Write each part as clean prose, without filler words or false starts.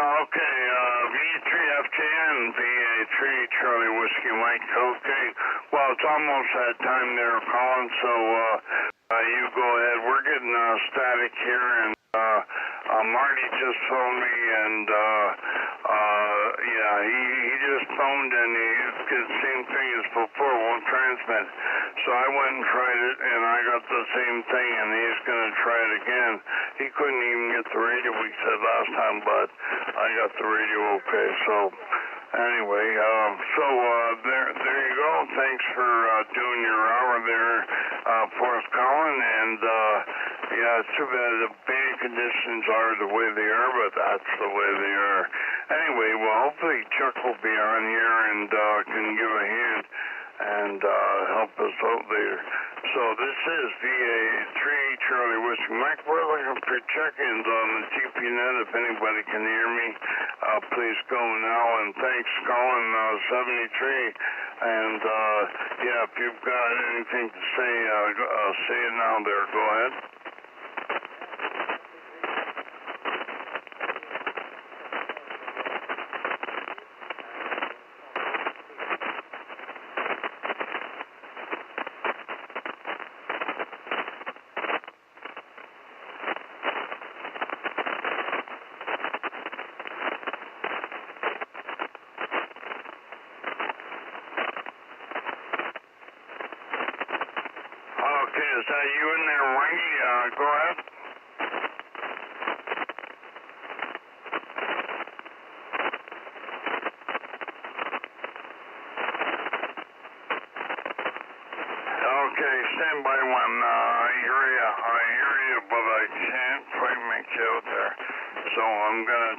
Okay, V3FJN, VA3, Charlie Whiskey Mike. Okay, well, it's almost that time there, Colin, so you go ahead. We're getting static here, and Marty just phoned me, and yeah, he just phoned, and it's the same thing as before, won't transmit. So I went and tried it, and I got the same thing, and he's going to try it again. He couldn't even get the radio, we said last time, but I got the radio okay. So anyway, there you go. Thanks for doing your hour there for us, Colin. And yeah, it's too bad the band conditions are the way they are, but that's the way they are. Anyway, well, hopefully Chuck will be on here and can give a hand and help us out there. So this is VA3 Charlie Whiskey Mike. We're looking for check-ins on the TPNet. If anybody can hear me, please go now. And thanks, Colin 73. And yeah, if you've got anything to say, say it now there. Go ahead. Is that you in there, Randy? Go ahead. Okay, stand by one. I hear you, but I can't quite make you out there. So I'm gonna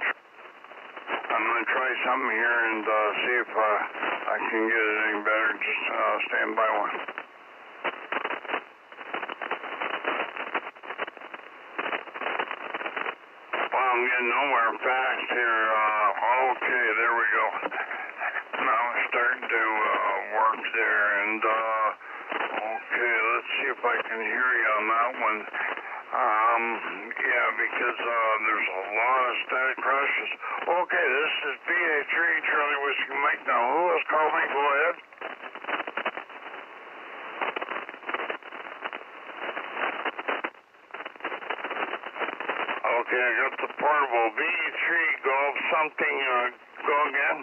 try something here and see if I can get it any better. Just stand by one. I'm getting nowhere fast here. Okay, there we go. Now I'm starting to work there, and okay, let's see if I can hear you on that one. Yeah, because there's a lot of static crashes. Okay, this is VA3 Charlie Whiskey Mike. Now, who has called me? Go ahead. Okay, I got the portable V3 Golf something. Go again.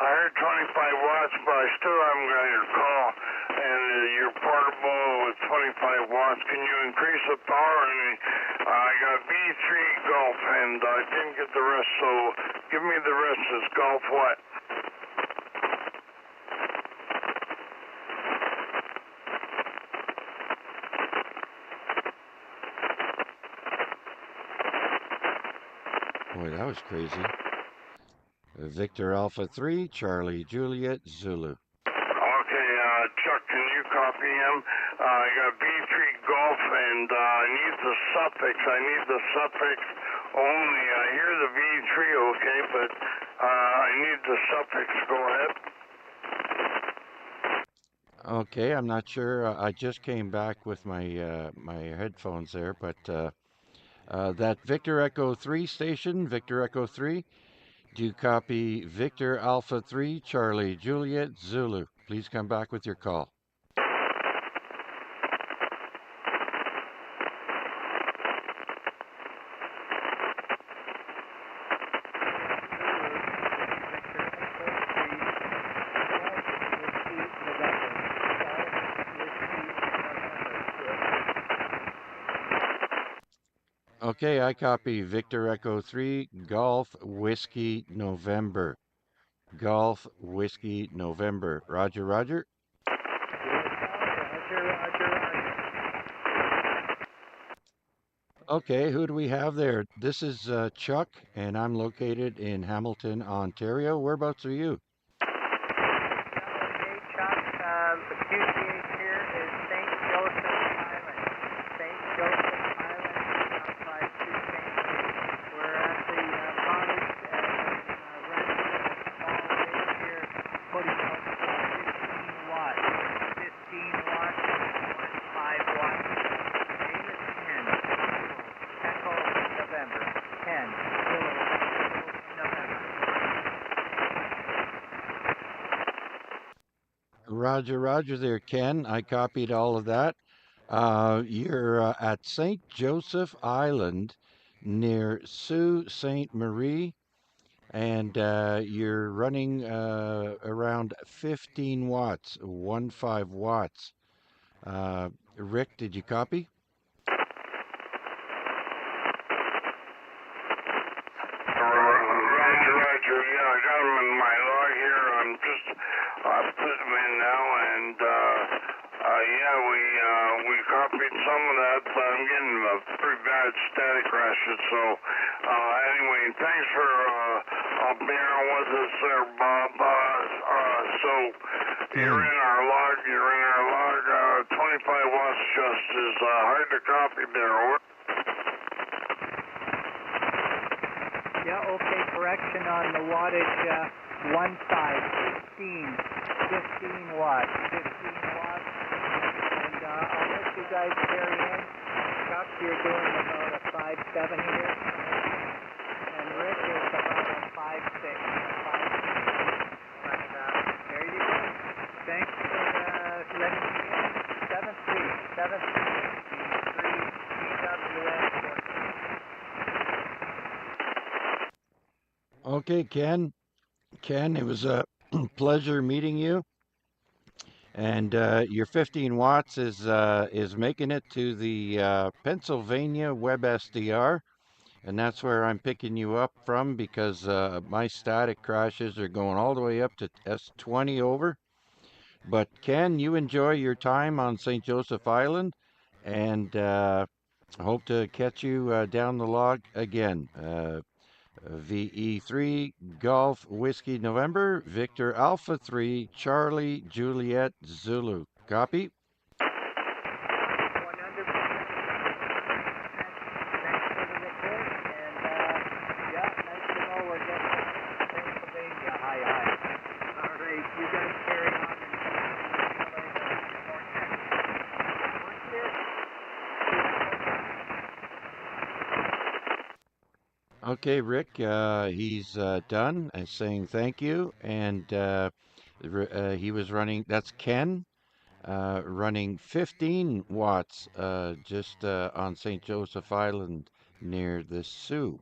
I heard 25 watts, but I still haven't got your call. And your portable with 25 watts, can you increase the power? And I got V3 Golf, and I didn't get the rest, so give me the rest. Is Golf what? Boy, that was crazy. Victor Alpha 3, Charlie Juliet Zulu. Okay, Chuck, can you copy him? I got B3 Golf, and I need the suffix. I need the suffix only. I hear the V3, okay, but I need the suffix. Go ahead. Okay, I'm not sure. I just came back with my my headphones there, but that Victor Echo 3 station, Victor Echo 3, do you copy Victor Alpha 3, Charlie Juliet Zulu? Please come back with your call. Okay, I copy Victor Echo 3, Golf Whiskey November. Golf Whiskey November. Roger, roger. Okay, who do we have there? This is Chuck, and I'm located in Hamilton, Ontario. Whereabouts are you? Hey, Chuck. The QCH here is St. Joseph Island. St. Joseph Island. Roger, Roger there, Ken. I copied all of that. You're at St. Joseph Island near Sault Ste. Marie, and you're running around 15 watts, 15 watts. Rick, did you copy? Roger, Roger. Yeah, I got them in my log here. I'm just putting them in now, and yeah, we copied some of that, but I'm getting pretty bad static crashes. So anyway, thanks for bearing with us there, Bob. So you're in our log. 25 watts just is hard to copy there. Over. Yeah, okay, correction on the wattage, 15 watts, 15 watts, and I'll let you guys carry in. Chuck, you're doing about a 5.7 here, and Rick is about a 5.6, there you go. Thanks for letting me in. 7.3, GWS. Okay, Ken. Ken, it was a pleasure meeting you. And your 15 watts is making it to the Pennsylvania Web SDR, and that's where I'm picking you up from because my static crashes are going all the way up to S20 over. But Ken, you enjoy your time on St. Joseph Island, and hope to catch you down the log again. VE3 Golf Whiskey November, Victor Alpha 3 Charlie Juliet Zulu. Copy? 100%. Thanks for the report, and yeah, nice to know we're getting Pennsylvania. Hi. All right, you guys carry on and Okay, Rick, he's done and saying thank you. And he was running, that's Ken, running 15 watts just on St. Joseph Island near the Sault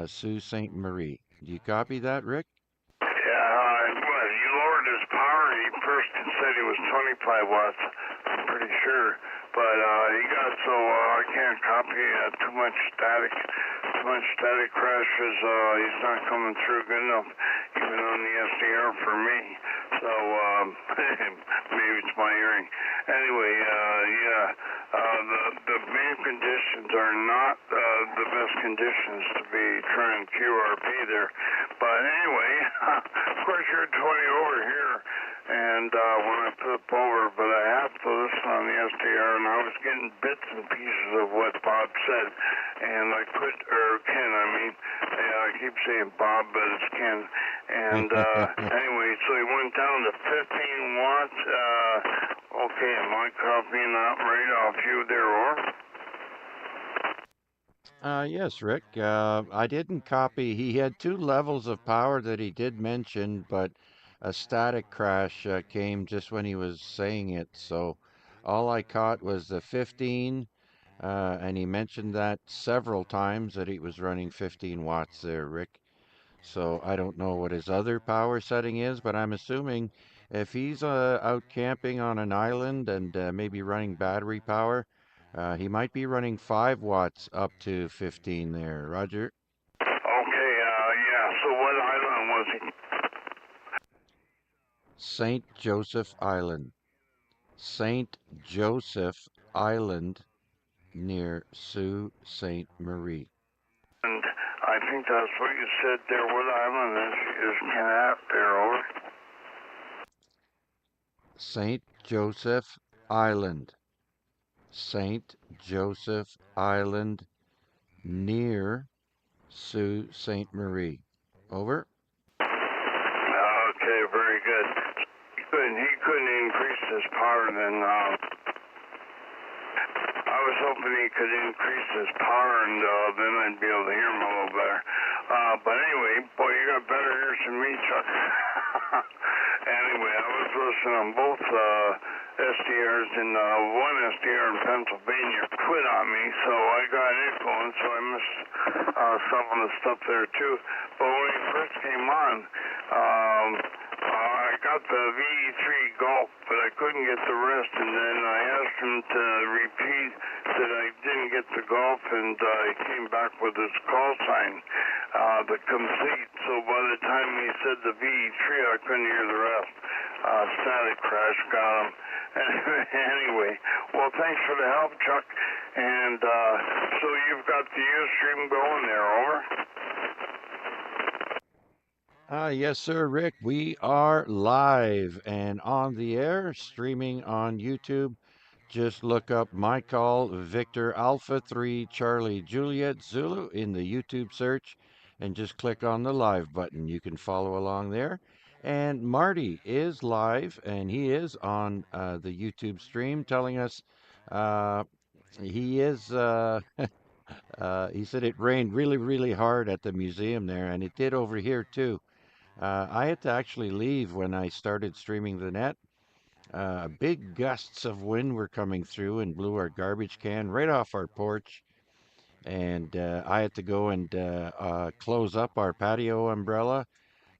Ste. Marie. Do you copy that, Rick? Yeah, well, you lowered his power. He first said he was 25 watts, I'm pretty sure. But he got so I can't copy too much static crashes. He's not coming through good enough, even on the SDR for me. So maybe it's my hearing. Anyway, yeah, the main conditions are not the best conditions to be trying QRP there. But anyway, of course you're 20 over here, and when I flip over, but I have to listen on the SDR, and I was getting bits and pieces of what Bob said, and I could, or Ken, I mean, yeah, I keep saying Bob, but it's Ken, and anyway, so he went down to 15 watts, okay, am I copying that right off you there, or? Yes, Rick. I didn't copy. He had two levels of power that he did mention, but a static crash came just when he was saying it. So all I caught was the 15, and he mentioned that several times that he was running 15 watts there, Rick. So I don't know what his other power setting is, but I'm assuming if he's out camping on an island and maybe running battery power, he might be running 5 watts up to 15 there. Roger. Okay, yeah, so what island was he? St. Joseph Island. St. Joseph Island near Sault Ste. Marie. And I think that's what you said there. What island is Canap there, over? St. Joseph Island. St. Joseph Island near Sault Ste. Marie. Over. Okay, very good. He couldn't increase his power then. I was hoping he could increase his power, and then I'd be able to hear him a little better. But anyway, boy, you got better ears than me, Chuck. Anyway, I was listening on both SDRs, and one SDR in Pennsylvania quit on me, so I got it going, so I missed some of the stuff there too. But when he first came on, I got the VE3 Golf, but I couldn't get the rest, and then I asked him to repeat that I didn't get the Golf, and he came back with his call sign, the complete. So by the time he said the VE3, I couldn't hear the rest. Static crash got him. Anyway, well, thanks for the help, Chuck. And so you've got the Ustream going there, over? Yes, sir, Rick. We are live and on the air, streaming on YouTube. Just look up my call, Victor Alpha 3 Charlie Juliet Zulu in the YouTube search and just click on the live button. You can follow along there. And Marty is live and he is on the YouTube stream telling us he is, he said it rained really, really hard at the museum there, and it did over here too. I had to actually leave when I started streaming the net. Big gusts of wind were coming through and blew our garbage can right off our porch. And I had to go and close up our patio umbrella.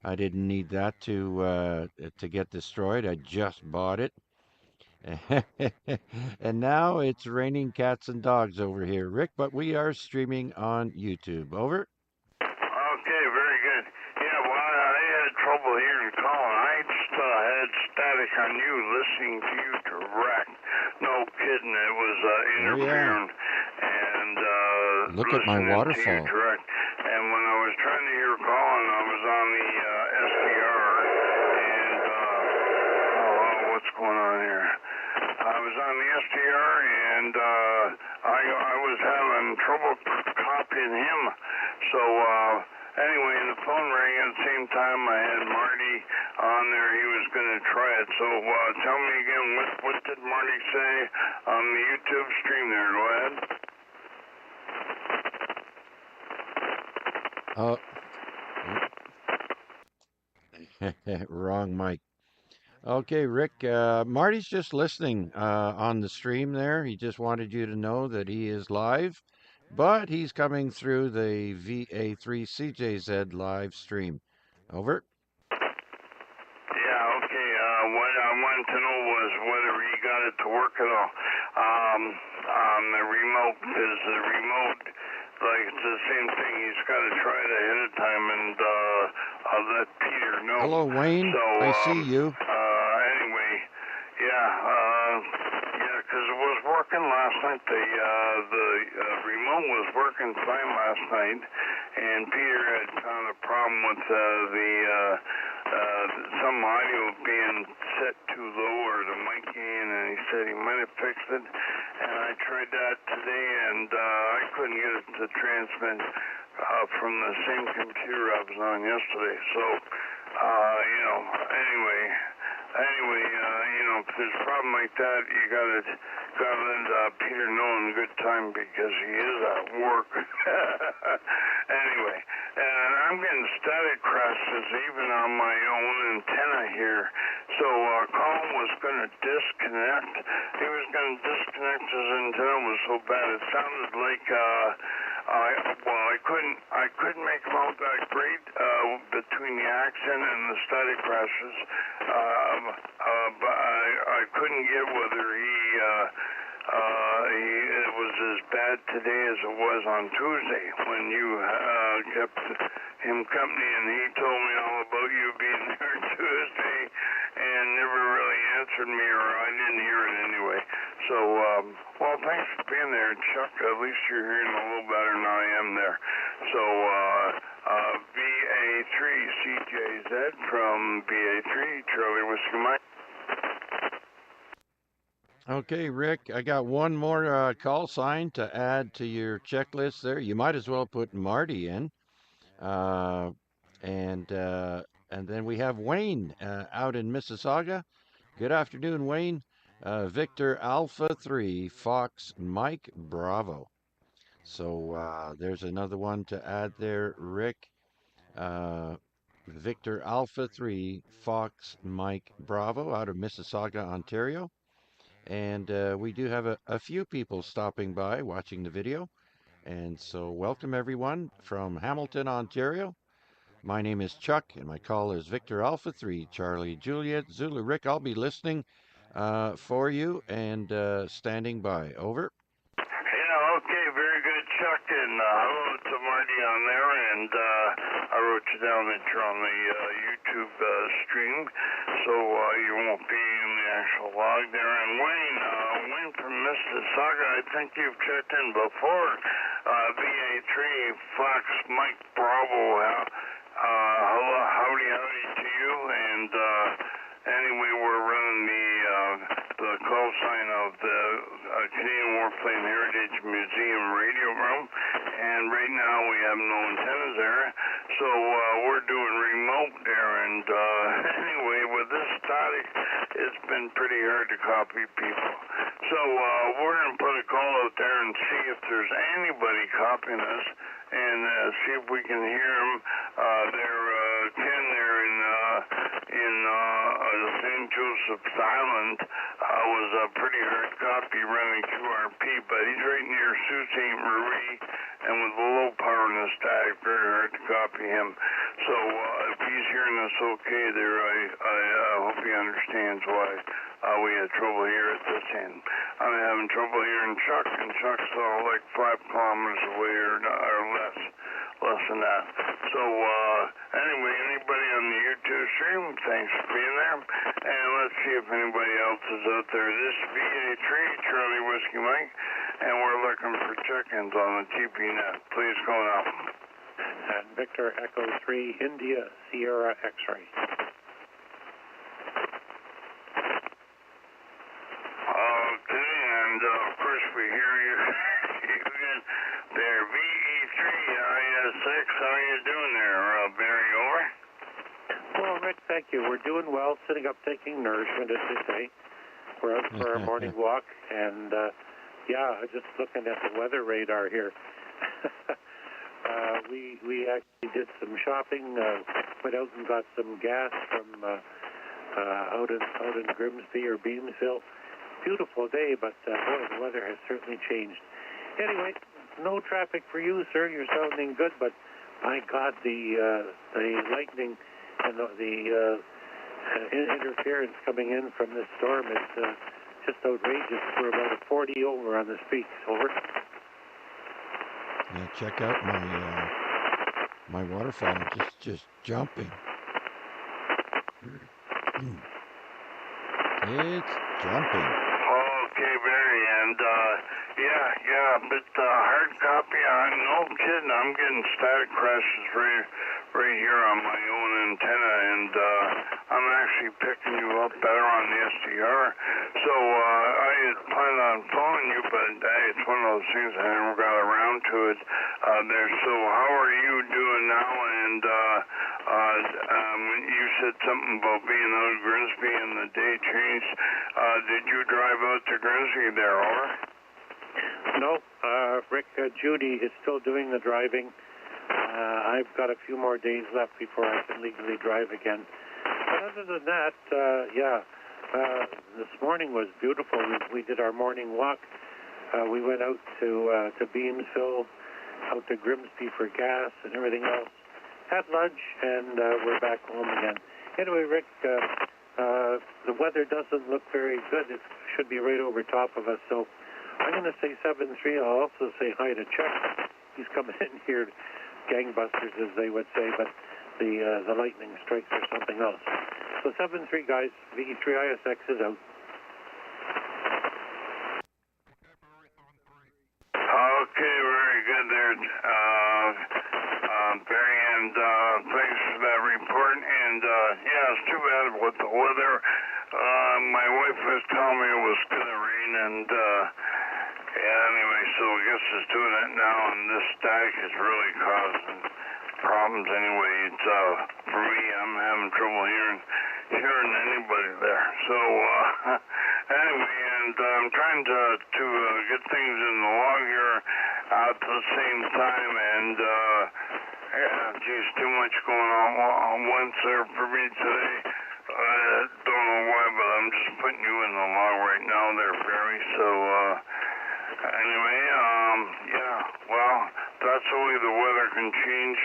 I didn't need that to get destroyed. I just bought it. And now it's raining cats and dogs over here, Rick, but we are streaming on YouTube. Over. Okay, very good. Yeah, well, I had trouble hearing Colin. I just had static on you, listening to you direct. No kidding, it was interfering. And look at my listening waterfall. to you direct. And when I was trying to hear Colin, I was on the SDR. And what's going on here? I was on the SDR, and I was having trouble copying him. So anyway, the phone rang at the same time. I had Marty on there. He was going to try it. So tell me again, what did Marty say on the YouTube stream there? Go ahead. Wrong mic. Okay, Rick, Marty's just listening on the stream there. He just wanted you to know that he is live, but he's coming through the VA3CJZ live stream. Over. Yeah, okay. What I wanted to know was whether he got it to work at all on the remote, because the remote, like, it's the same thing. He's got to try it ahead of time, and I'll let Peter know. Hello, Wayne. So, I see you. Anyway, because it was working last night. The remote was working fine last night, and Peter had found a problem with some audio being set too low or the mic gain, and he said he might have fixed it. And I tried that today, and I couldn't get it to transmit from the same computer I was on yesterday. So, if there's a problem like that, you gotta let Peter know in good time, because he is at work. Anyway, and I'm getting static crashes even on my own antenna here. So Colin was going to disconnect. He was going to disconnect his antenna. Was so bad. It sounded like I couldn't make him out that great between the accent and the static crashes. But I couldn't get whether it was as bad today as it was on Tuesday when you kept him company, and he told me all about you being there Tuesday and never really answered me, or I didn't hear it anyway. So, well, thanks for being there, Chuck. At least you're hearing a little better than I am there. So, VA3CJZ from BA3, Charlie Whiskey Mike. Okay, Rick, I got one more call sign to add to your checklist there. You might as well put Marty in. And then we have Wayne out in Mississauga. Good afternoon, Wayne. Victor Alpha 3, Fox Mike Bravo. So there's another one to add there, Rick. Victor Alpha 3 Fox Mike Bravo out of Mississauga, Ontario. And we do have a few people stopping by watching the video. And so welcome everyone from Hamilton, Ontario. My name is Chuck, and my call is Victor Alpha 3 Charlie Juliet Zulu Rick. I'll be listening for you and standing by. Over. Yeah, okay, very good, Chuck, and hello to Marty on there, and I wrote you down that you're on the YouTube stream, so you won't be in the actual log there. And Wayne from Mississauga, I think you've checked in before. VA3 Fox Mike Bravo, hello, howdy to you, and anyway, we're running the call sign of the Canadian Warplane Heritage Museum radio room, and right now we have no antennas there, so we're doing remote there, and anyway, with this static, it's been pretty hard to copy people. So we're going to put a call out there and see if there's anybody copying us, and see if we can hear them. Ken there in the St. Joseph's Island was a pretty hard copy running QRP, but he's right near Sault Ste. Marie, and with the low power and the static, very hard to copy him. So if he's hearing us okay there, I hope he understands why we had trouble here at this end. I'm having trouble here in Chuck, and Chuck's like 5 kilometers away or less than that. So anyway, anybody on the YouTube stream, thanks for being there. And let's see if anybody else is out there. This is VA3, Charlie Whiskey Mike, and we're looking for check-ins on the TP net. Please go now. And Victor Echo 3, India Sierra X-ray. Okay, and of course we hear you again there. VE3 IS6, how are you doing there, Barry? Over? Well, Rick, thank you. We're doing well, sitting up taking nourishment, as they say. We're out for our morning walk, and yeah, just looking at the weather radar here. We actually did some shopping, went out and got some gas from out in Grimsby or Beamsville. Beautiful day, but boy, the weather has certainly changed. Anyway, no traffic for you, sir. You're sounding good, but my God, the lightning and the interference coming in from this storm is just outrageous. We're about a 40 over on the speaks. Over. Yeah, check out my waterfall, just jumping. It's jumping. Okay, Barry, and yeah, but hard copy, no kidding, I'm getting static crashes right here on my own antenna, and I'm actually picking you up better on the SDR. So I had planned on phoning you, but it's one of those things I never got around to it there. So how are you doing now? And you said something about being out of Grimsby and the day changed. Did you drive out to Grimsby there, or? No, Rick, Judy is still doing the driving. I've got a few more days left before I can legally drive again. But other than that, this morning was beautiful. We did our morning walk. We went out to Beamsville, out to Grimsby for gas and everything else. Had lunch, and we're back home again. Anyway, Rick, the weather doesn't look very good. It should be right over top of us, so I'm going to say 7-3. I'll also say hi to Chuck. He's coming in here, gangbusters, as they would say, but the lightning strikes or something else. So 7-3, guys. VE3ISX is out. Okay, very good there, Barry, and thanks for that report. And yeah, it's too bad with the weather. My wife was telling me it was going to rain, and yeah, anyway, so I guess it's doing it now, and this static is really causing problems anyway. It's for me, I'm having trouble hearing anybody there. So anyway, and I'm trying to get things in the log here at the same time, and Yeah, geez, too much going on once there for me today. I don't know why, but I'm just putting you in the log right now there, Barry. So, anyway, yeah, well, that's the way the weather can change,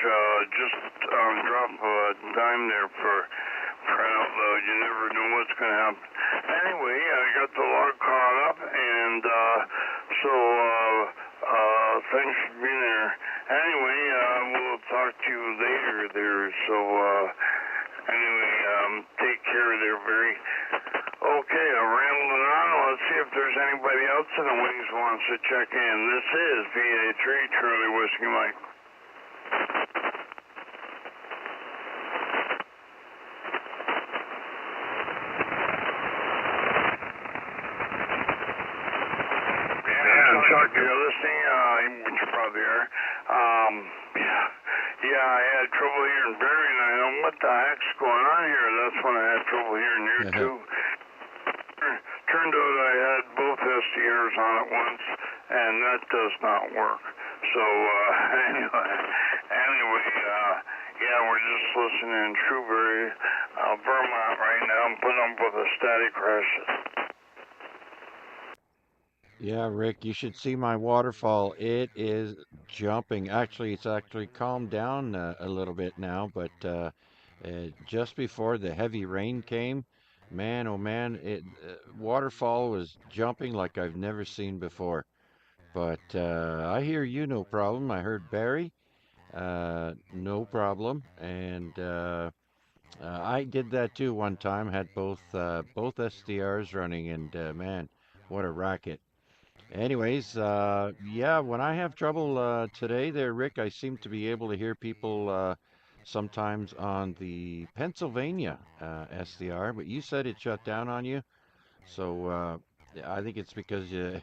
just drop a dime there for crying out loud. You never know what's going to happen. Anyway, I got the log caught up, and, thanks for being there. Anyway, we'll talk to you later there, so, anyway, take care there, Barry. Okay, I'm rambling on. Let's see if there's anybody else in the wings who wants to check in. This is VA3 Charlie Whiskey Mike. Chuck, you're listening, which you probably are. Yeah, I had trouble hearing Barry, and I know what the heck's going on here. That's when I had trouble hearing you, too. Turned out I had both SDRs on at once, and that does not work. So, anyway, yeah, we're just listening in Shrewsbury, Vermont right now. I'm putting up with a static crash. Yeah, Rick, you should see my waterfall. It is jumping. Actually, it's actually calmed down a little bit now, but just before the heavy rain came, man, oh man, it waterfall was jumping like I've never seen before. But I hear you, no problem. I heard Barry, no problem, and I did that too one time. Had both SDRs running, and man, what a racket. Anyways, yeah, when I have trouble today there, Rick, I seem to be able to hear people sometimes on the Pennsylvania SDR, but you said it shut down on you. So I think it's because you,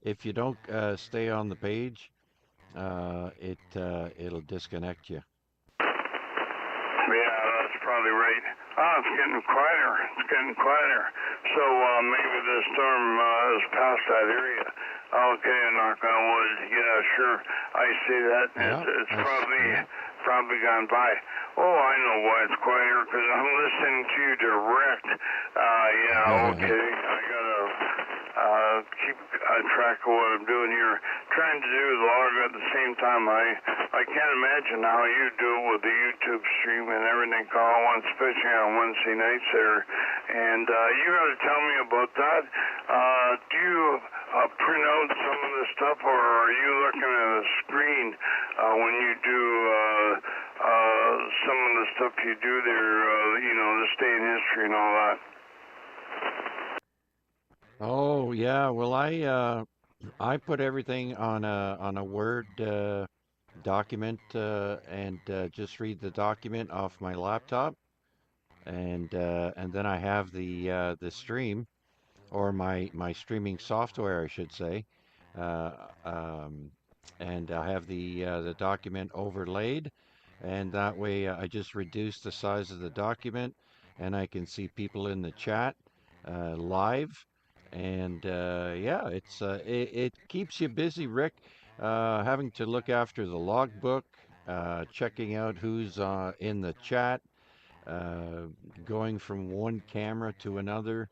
if you don't stay on the page, it'll disconnect you. Yeah, that's probably right. It's getting quieter. It's getting quieter. So maybe the storm has passed that area. Okay, knock on wood. Yeah, sure. I see that. Yeah, It's probably gone by. Oh, I know why it's quieter, because I'm listening to you direct. Yeah, okay. I gotta keep track of what I'm doing here. Trying to do the log at the same time. I can't imagine how you do it with the YouTube stream and everything all once, especially on Wednesday nights there. And you got to tell me about that. Do you print out some of the stuff, or are you looking at a screen when you do some of the stuff you do there, this day in history and all that? Oh yeah, well I put everything on a Word document and just read the document off my laptop, and then I have the stream, or my streaming software, I should say, uh, um, and I have the document overlaid, and that way I just reduce the size of the document, and I can see people in the chat live, and yeah, it keeps you busy, Rick, having to look after the logbook, checking out who's in the chat, uh, going from one camera to another.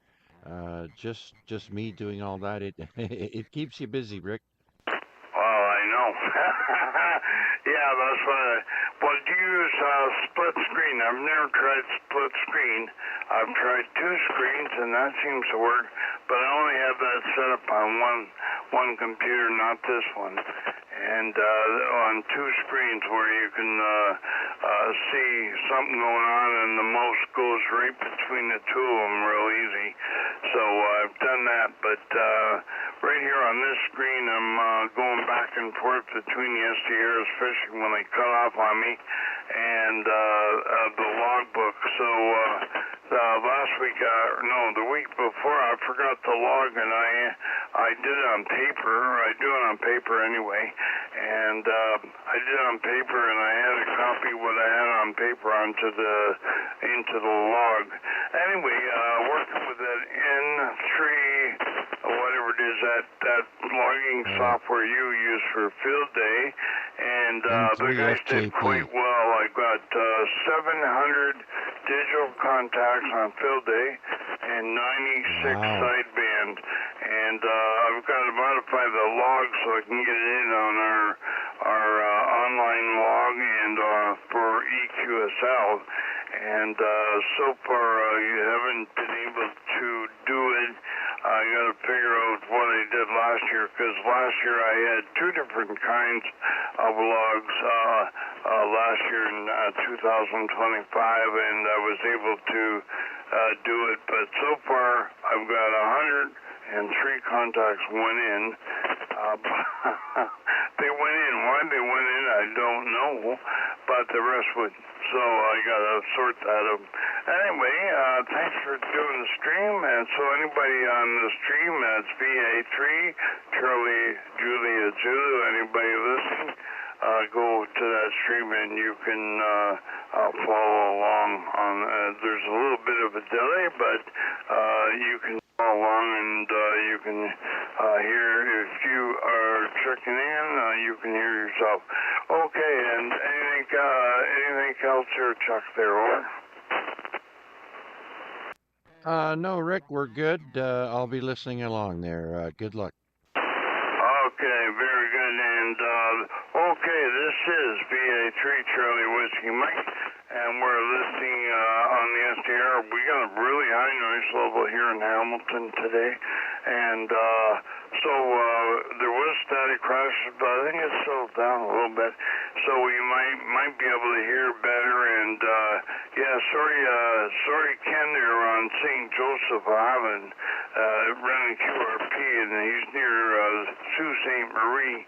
Just me doing all that. It it keeps you busy, Rick. Well, I know. Yeah, that's why. Well, do you use split screen? I've never tried split screen. I've tried two screens, and that seems to work. But I only have that set up on one computer, not this one. And on two screens where you can see something going on, and the mouse goes right between the two of them real easy. So I've done that, but right here on this screen, I'm going back and forth between the SDRs, especially when they cut off on me, and the logbook. So last week, the week before, I forgot the log, and I did it on paper. I do it on paper anyway, and I did it on paper, and I had a copy of what I had on paper into the log. Anyway, working with that N3, whatever it is, that logging software you use for field day, and the guys did N3FJP. quite well. I got 700 digital contacts on field day and 96 Wow. sideband, and I've got to modify the log so I can get it in on our online log and for EQSL. And so far, you haven't been able to do it. I got to figure out what I did last year, because last year I had two different kinds of logs last year in 2025, and I was able to do it. But so far, I've got 103 contacts went in. They went in. Why they went in, I don't know, but the rest would. So I got to sort that out. Anyway, thanks for doing the stream. And so anybody on the stream, that's VA3, Charlie, Julia, Zulu, anybody listening, go to that stream and you can follow along on. There's a little bit of a delay, but you can follow along and you can hear. If you are checking in, you can hear yourself. Okay, and anything else here, Chuck? There, or? No, Rick, we're good. I'll be listening along there. Good luck. Okay, very good. And okay, this is VA3 Charlie Whiskey Mike, and we're listening on the SDR. We got a really high noise level here in Hamilton today, and so there was static crashes, but I think it's settled down a little bit, so we might be able to hear better. And yeah, sorry, Ken there on St. Joseph Island, running QRP, and he's near Sault Ste. Marie.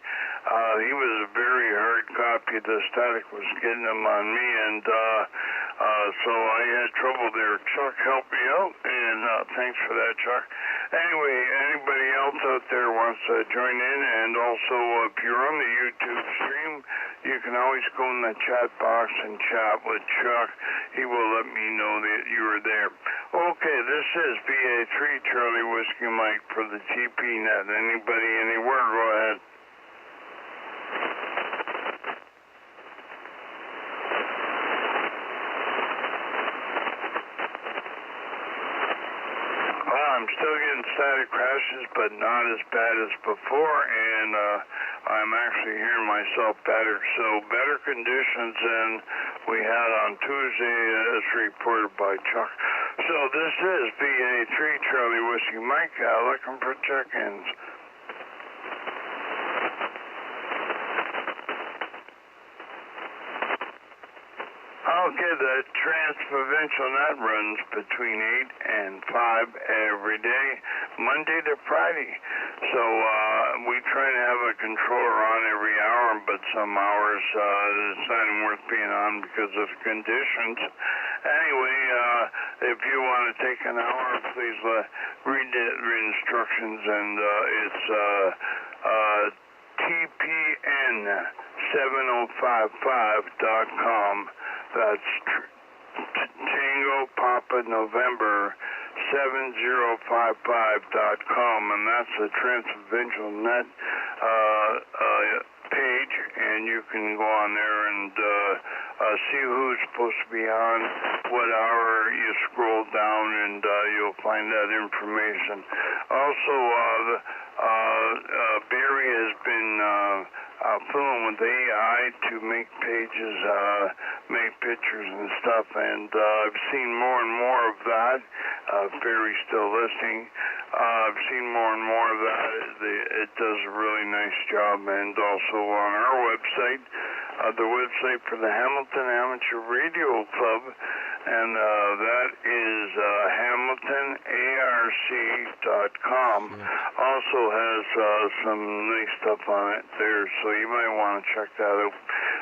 He was a very hard copy. The static was getting him on me, and so I had trouble there. Chuck helped me out, and thanks for that, Chuck. Anyway, anybody else out there wants to join in, and also if you're on the YouTube stream, you can always go in the chat box and chat with Chuck. He will let me know that you are there. Okay, this is VA3 Charlie Whiskey Mike for the TP Net. Anybody, anywhere, go ahead. I'm still getting static crashes, but not as bad as before, and I'm actually hearing myself better. So better conditions than we had on Tuesday, as reported by Chuck. So this is VA3 Charlie Whiskey Mike, looking for check-ins. Okay, the TransProvincial Net runs between 8 and 5 every day, Monday to Friday. So we try to have a controller on every hour, but some hours it's not even worth being on because of the conditions. Anyway, if you want to take an hour, please read the instructions, and it's TPN7055.com. That's Tango Papa November 7055.com, and that's the TransProvincial Net page, and you can go on there and see who's supposed to be on, what hour. You scroll down and you'll find that information. Also, Barry has been filling with AI to make pages, make pictures and stuff, and I've seen more and more of that. Barry's still listening. I've seen more and more of that. It does a really nice job, and also on our website, the website for the Hamilton Amateur Radio Club, and that is HamiltonARC.com. Also has some nice stuff on it there, so you might want to check that out.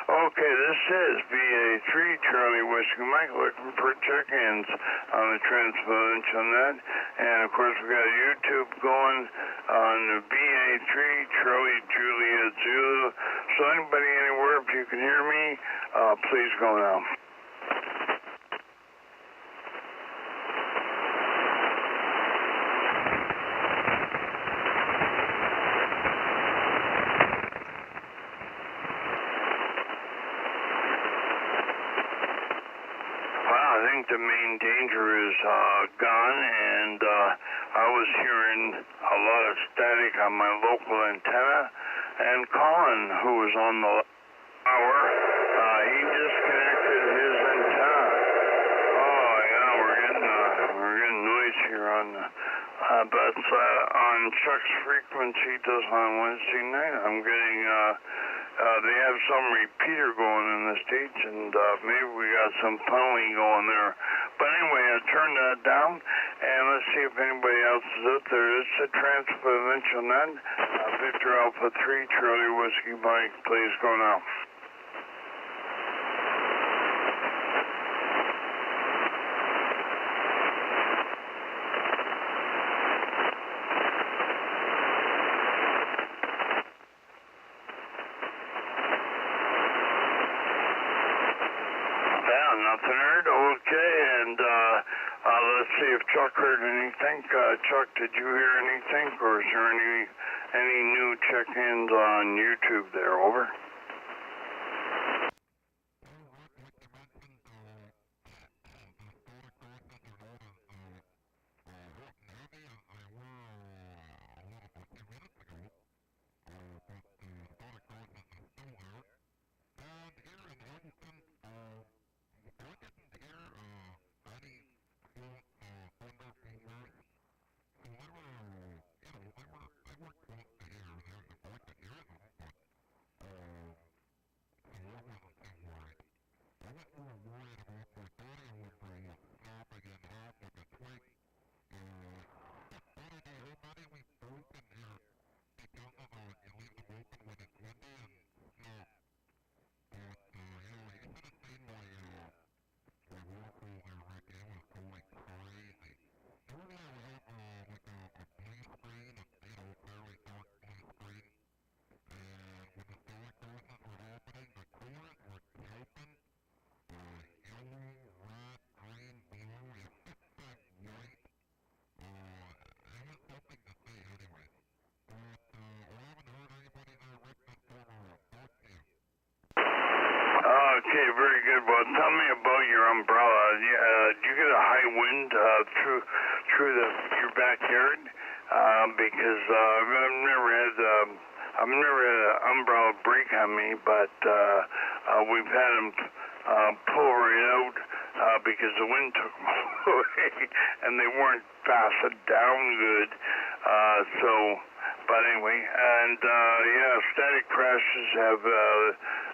Okay, this is VA3 Charlie Whiskey Mike, looking for check-ins on the TransProvincial Net, and of course we got YouTube going on the VA3 Charlie Julia Zulu. So anybody anywhere, if you can hear me, please go now. on, and I was hearing a lot of static on my local antenna, and Colin, who was on the hour, he disconnected his antenna. Oh yeah, we're getting noise here on that's on Chuck's frequency does on Wednesday night. I'm getting they have some repeater going in the States, and maybe we got some tunneling going there. But anyway, I turned that down, and let's see if anybody else is out there. It's the TransProvincial Net. Victor Alpha 3, Charlie Whiskey Mike, please go now. Nothing heard. Okay, and let's see if Chuck heard anything. Chuck, did you hear anything, or is there any new check-ins on YouTube there? Over. Okay, very good. Well, tell me about your umbrella. Did you get a high wind through your backyard? Because I've never had an umbrella break on me, but we've had them pull right out because the wind took them away, and they weren't fastened down good. But anyway, and yeah, static crashes have.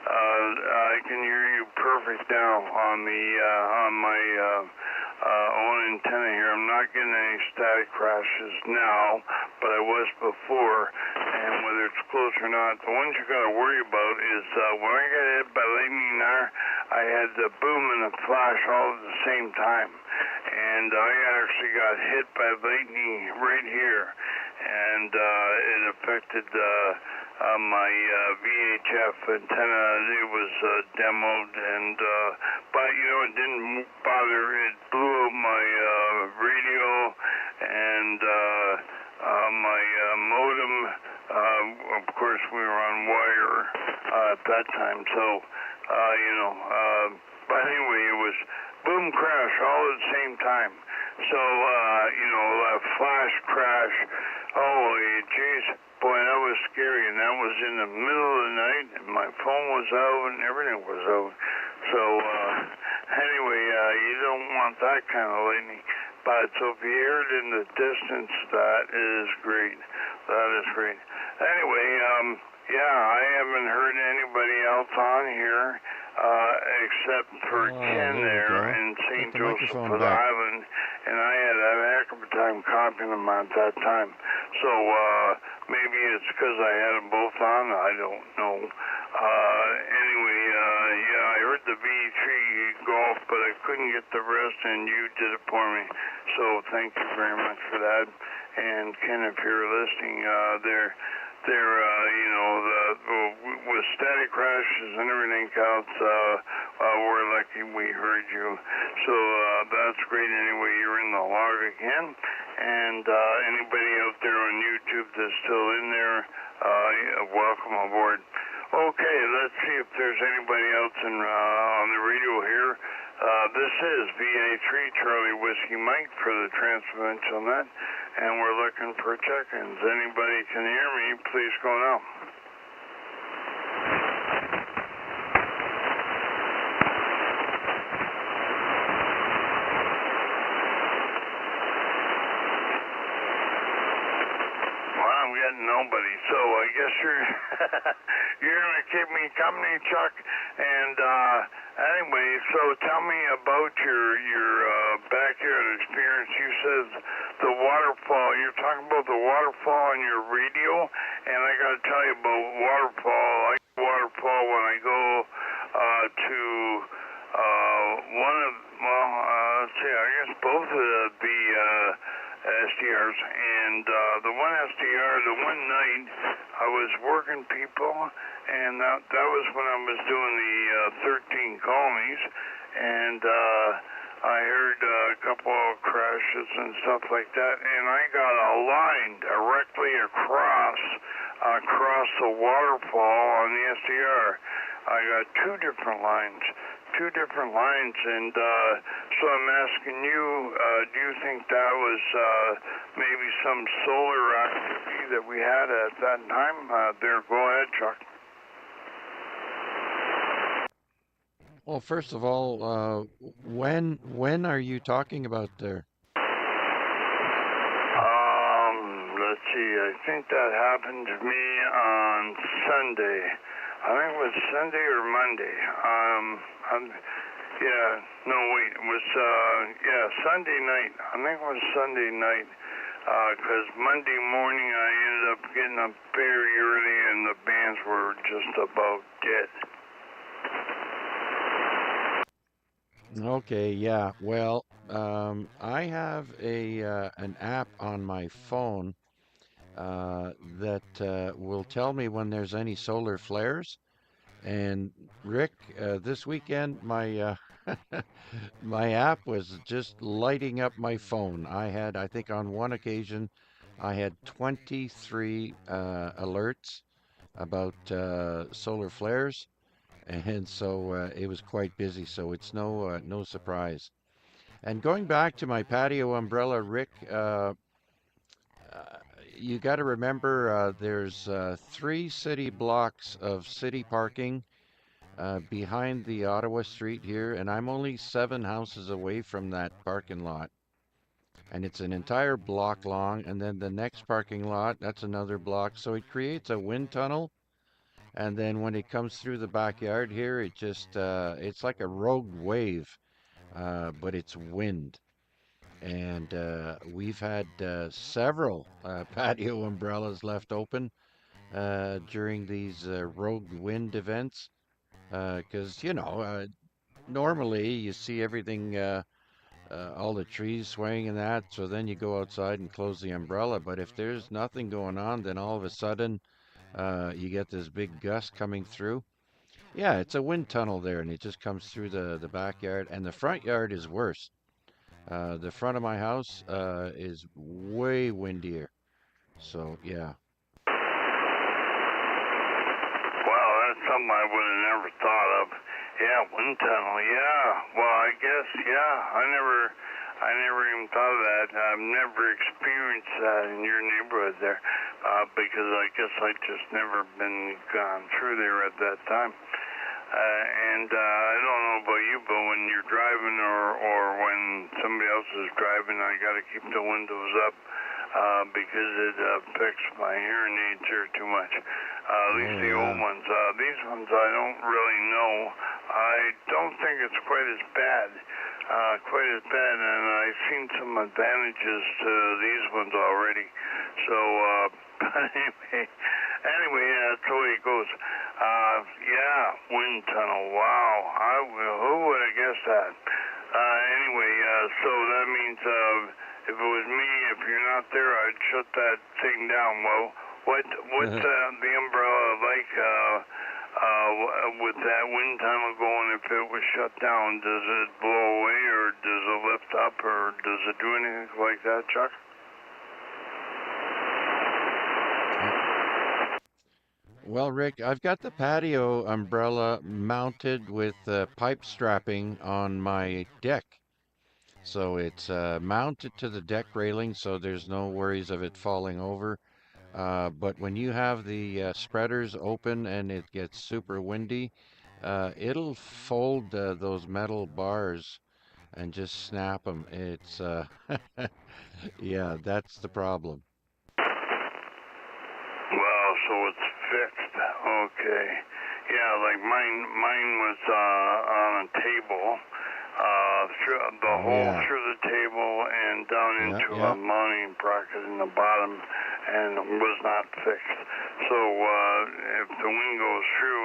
I can hear you perfect now on my own antenna here. I'm not getting any static crashes now, but I was before. And whether it's close or not, the ones you got to worry about is when I got hit by lightning there, I had the boom and the flash all at the same time, and I actually got hit by lightning right here, and it affected my VHF antenna. It was demoed, and but you know, it didn't bother. It blew up my radio and my modem. Of course, we were on wire at that time, so you know. But anyway, it was boom crash all at the same time. So you know, a flash crash. Holy jeez. Boy, that was scary, and that was in the middle of the night, and my phone was out, and everything was out. So, anyway, you don't want that kind of lightning. But, so if you hear it in the distance, that is great. That is great. Anyway, yeah, I haven't heard anybody else on here, except for Ken there in St. Joseph Island, and I had a heck of a time copying them at that time. So, maybe it's because I had them both on, I don't know. Anyway, yeah, I heard the V3 golf, but I couldn't get the rest, and you did it for me. So, thank you very much for that. And Ken, if you're listening, you know, with static crashes and everything else, we're lucky we heard you. So that's great. Anyway, you're in the log again. And anybody out there on YouTube that's still in there, welcome aboard. Okay, let's see if there's anybody else on the radio here. This is VA3 Charlie Whiskey Mike for the TransProvincial Net, and we're looking for check-ins. Anybody can hear me, please go now. Well, I'm getting nobody, so I guess you're you're gonna keep me company, Chuck. And anyway, so tell me about your backyard experience. You said the waterfall. You're talking about the waterfall on your radio, and I gotta tell you about waterfall. I like waterfall when I go to one of let's see, I guess both of the SDRs, and the one SDR, the one night I was working people, and that was when I was doing the 13 colonies, and I heard a couple of crashes and stuff like that, and I got a line directly across the waterfall on the SDR. I got two different lines, and so I'm asking you, do you think that was maybe some solar activity that we had at that time? There, go ahead, Chuck. Well, first of all, when are you talking about there? Let's see, I think that happened to me on Sunday. I think it was Sunday or Monday. It was Sunday night. I think it was Sunday night, because Monday morning I ended up getting up very early and the bands were just about dead. Okay, yeah. Well, I have an app on my phone that will tell me when there's any solar flares. And Rick, this weekend my my app was just lighting up my phone. I think on one occasion, I had 23 alerts about solar flares, and so it was quite busy. So it's no surprise. And going back to my patio umbrella, Rick, you got to remember there's 3 city blocks of city parking behind the Ottawa Street here, and I'm only 7 houses away from that parking lot. And it's an entire block long, and then the next parking lot, that's another block. So it creates a wind tunnel, and then when it comes through the backyard here, it just, it's like a rogue wave, but it's wind. And we've had several patio umbrellas left open during these rogue wind events. Because, normally you see everything, all the trees swaying and that, so then you go outside and close the umbrella. But if there's nothing going on, then all of a sudden you get this big gust coming through. Yeah, it's a wind tunnel there, and it just comes through the backyard, and the front yard is worse. The front of my house is way windier. So, yeah. Wow, that's something I would have never thought of. Yeah, wind tunnel. Yeah. Well, I guess. Yeah. I never even thought of that. I've never experienced that in your neighborhood there, because I guess I just never been gone through there at that time. And I don't know about you, but when you're driving or when somebody else is driving, I got to keep the windows up because it affects my hearing aids here too much. At least the old ones. These ones I don't really know. I don't think it's quite as bad. And I've seen some advantages to these ones already. So, anyway, that's the way it goes. Wind tunnel. Wow. Who would have guessed that? So that means if it was me, if you're not there, I'd shut that thing down. Well, what's the umbrella like with that wind tunnel going? If it was shut down, does it blow away, or does it lift up, or does it do anything like that, Chuck? Well, Rick, I've got the patio umbrella mounted with pipe strapping on my deck. So it's mounted to the deck railing, so there's no worries of it falling over. But when you have the spreaders open and it gets super windy, it'll fold those metal bars and just snap them. It's yeah, that's the problem. Well, so it's fixed. Okay. Yeah, like mine was on a table, through the Oh hole yeah, through the table and down yeah, into a yeah. mounting bracket in the bottom, and was not fixed. So if the wind goes through,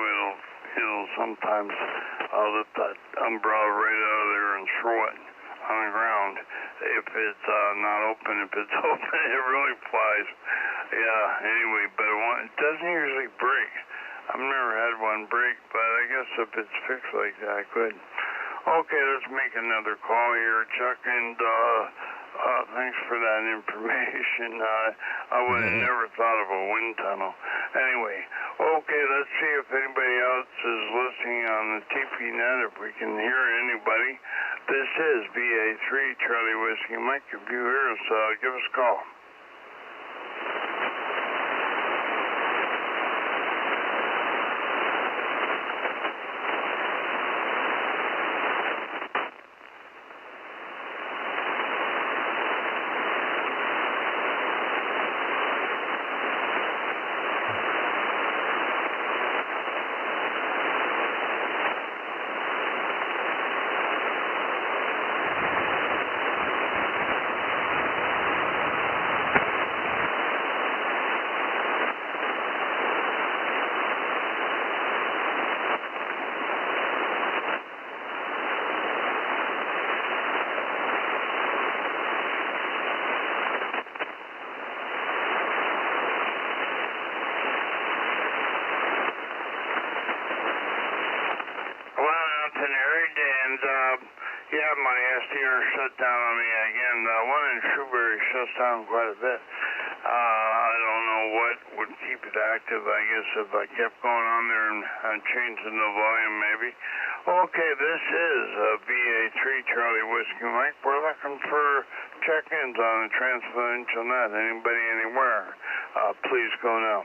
it'll sometimes lift that umbrella right out of there and throw it on the ground. If it's not open, if it's open, it really flies. Yeah, anyway, but it doesn't usually break. I've never had one break, but I guess if it's fixed like that, I could. Okay, let's make another call here, Chuck, and thanks for that information. I would have never thought of a wind tunnel. Anyway, okay, let's see if anybody else is listening on the TP net, if we can hear anybody. This is VA3 Charlie Whiskey Mike. If you hear us, give us a call. Yeah, my SDR shut down on me again. One in Shrewsbury shuts down quite a bit. I don't know what would keep it active. I guess if I kept going on there and changing the volume, maybe. Okay, this is VA3 Charlie Whiskey Mike. We're looking for check-ins on the TransProvincial Net. Anybody, anywhere? Please go now.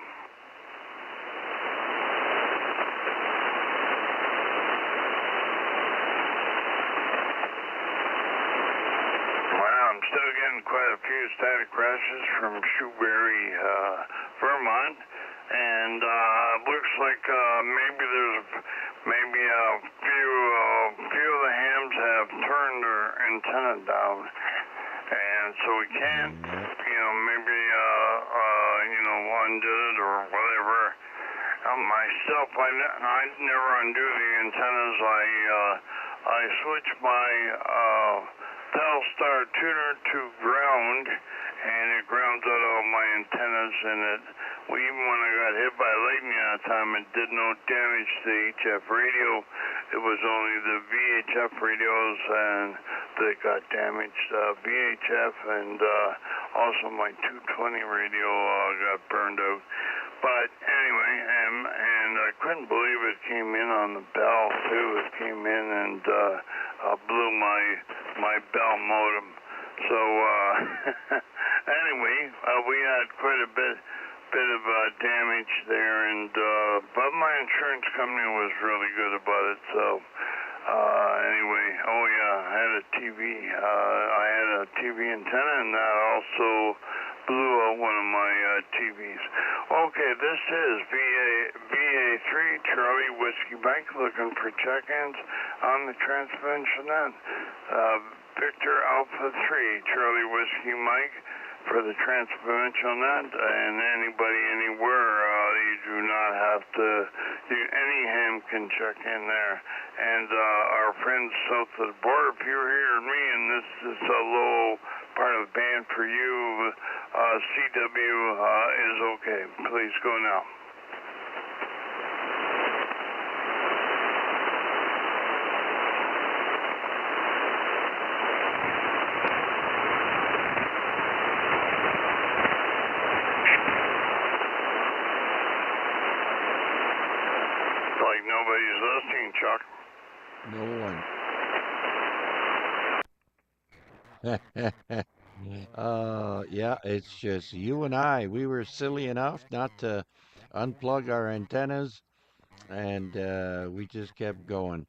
I'm still getting quite a few static crashes from Shrewsbury, Vermont, and looks like maybe there's maybe a few of the hams have turned their antenna down, and so we can't, maybe undid it or whatever. Myself, I never undo the antennas. I switch my Telstar tuner to ground, and it grounds out all my antennas, and even when I got hit by lightning that time, it did no damage to the HF radio. It was only the VHF radios and that got damaged. VHF and also my 220 radio got burned out. But anyway, and I couldn't believe it came in on the bell too. It came in and blew my bell modem. So anyway, we had quite a bit of damage there, and but my insurance company was really good about it. So anyway, oh yeah, I had a TV antenna, and that also blew out one of my TVs. Okay, this is VA3 Charlie Whiskey Bank looking for check-ins on the TransProvincial Net. Victor Alpha 3 Charlie Whiskey Mike for the TransProvincial Net, and anybody anywhere, you do not have to, any ham can check in there. And our friends south of the border, if you're hearing me, and this is a low part of the band for you, CW is okay. Please go now. nobody's listening, Chuck. No one. Yeah, it's just you and I. We were silly enough not to unplug our antennas, and we just kept going.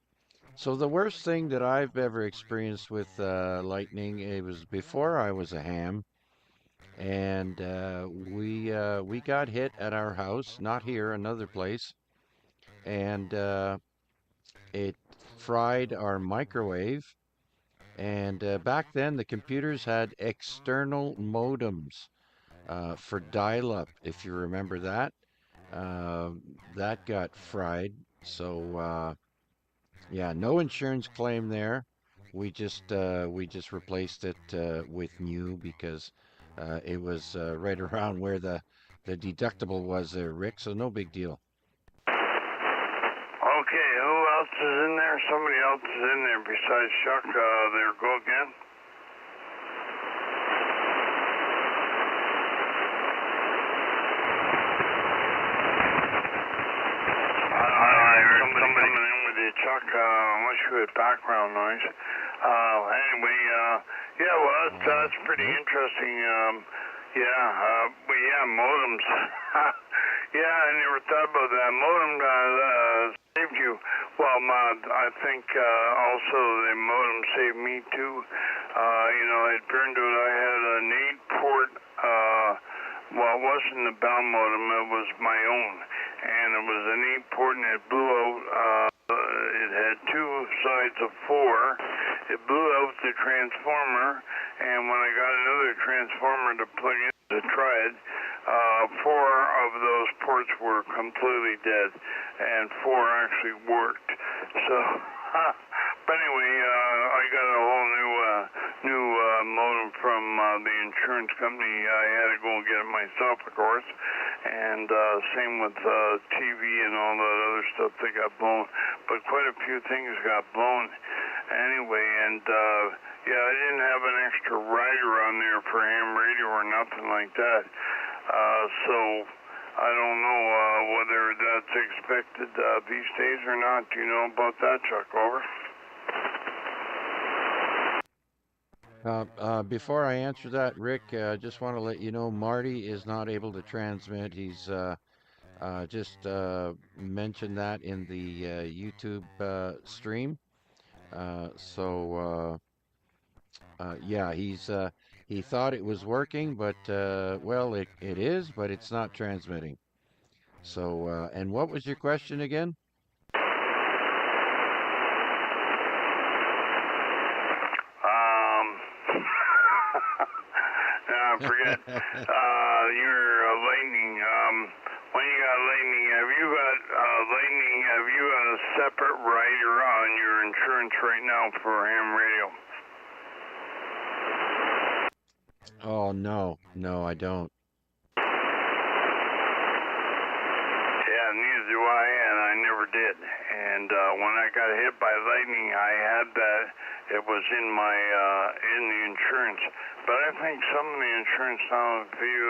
So the worst thing that I've ever experienced with lightning, it was before I was a ham, and we got hit at our house, not here, another place, and it fried our microwave. And back then, the computers had external modems for dial-up, if you remember that. Uh, that got fried. So yeah, no insurance claim there. We just replaced it with new because it was right around where the deductible was there, Rick. So no big deal. Okay, who else is in there? Somebody else is in there besides Chuck. There, go again. I heard somebody coming in with you, Chuck. Unless you had background noise. Anyway, yeah, well, that's pretty interesting. Yeah, modems. Yeah, I never thought about that. Modem saved you. Well, I think also the modem saved me too. It burned out. I had an 8-port. Well, it wasn't a bound modem. It was my own, and it was an 8-port, and it blew out. It had 2 sides of 4. It blew out the transformer, and when I got another transformer to plug in to try it, 4 of those ports were completely dead, and 4 actually worked. So, but anyway, I got a whole new modem from the insurance company. I had to go and get it myself, of course, and same with TV and all that other stuff that got blown. But quite a few things got blown anyway, and yeah, I didn't have an extra rider on there for ham radio or nothing like that. So I don't know whether that's expected these days or not. Do you know about that, Chuck? Over. Before I answer that, Rick, I just want to let you know Marty is not able to transmit. He's just mentioned that in the YouTube stream. Yeah, he thought it was working, but well, it is, but it's not transmitting. So, and what was your question again? I forget. Your lightning. When you got lightning, have you got lightning? Have you got a separate rider on your insurance right now for ham radio? Oh no, I don't. Yeah, neither do I, and I never did. And when I got hit by lightning, I had that. It was in my in the insurance. But I think some of the insurance now, if you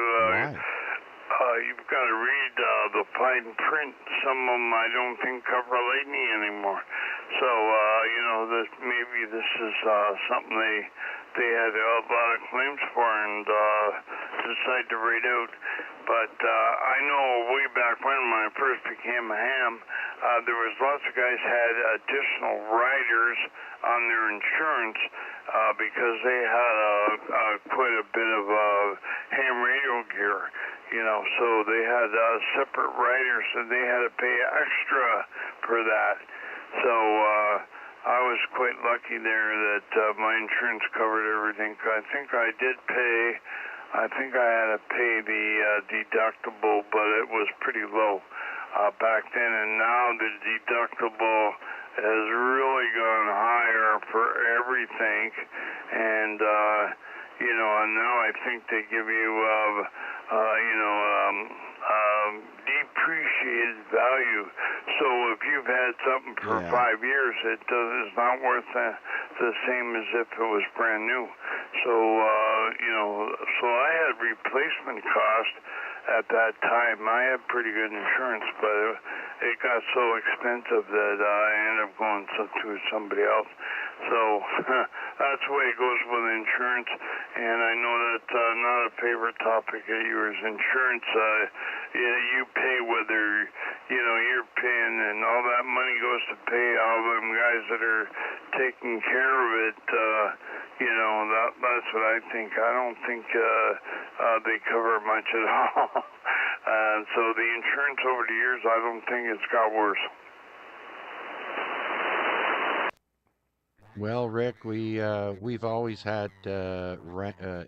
you've got to read the fine print. Some of them I don't think cover lightning anymore. So maybe this is something they had a lot of claims for and decided to read out. But I know way back when I first became a ham, there was lots of guys had additional riders on their insurance because they had quite a bit of ham radio gear, so they had separate riders and they had to pay extra for that. So I was quite lucky there that my insurance covered everything. I think I did pay. I think I had to pay the deductible, but it was pretty low back then. And now the deductible has really gone higher for everything. And and now I think they give you depreciated value. So if you've had something for 5 years, it's not worth the same as if it was brand new. So so I had replacement cost, at that time. I had pretty good insurance, but it got so expensive that I ended up going to somebody else. So that's the way it goes with insurance. And I know that's not a favorite topic of yours. Insurance, you pay whether, you're paying, and all that money goes to pay all them guys that are taking care of it. That's what I think. I don't think they cover much at all. So the insurance over the years, I don't think it's got worse. Well, Rick, we've always had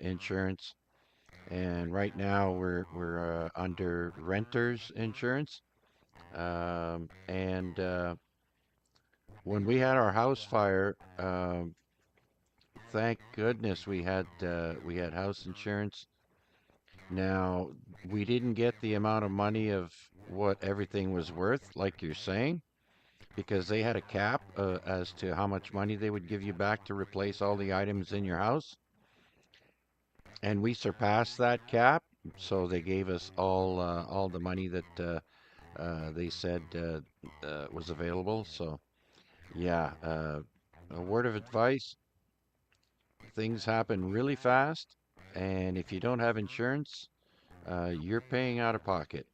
insurance, and right now we're under renters insurance. And when we had our house fire, thank goodness we had house insurance. Now, we didn't get the amount of money of what everything was worth, like you're saying, because they had a cap as to how much money they would give you back to replace all the items in your house. And we surpassed that cap, so they gave us all the money that they said was available. So, yeah, a word of advice: things happen really fast, and if you don't have insurance, you're paying out of pocket.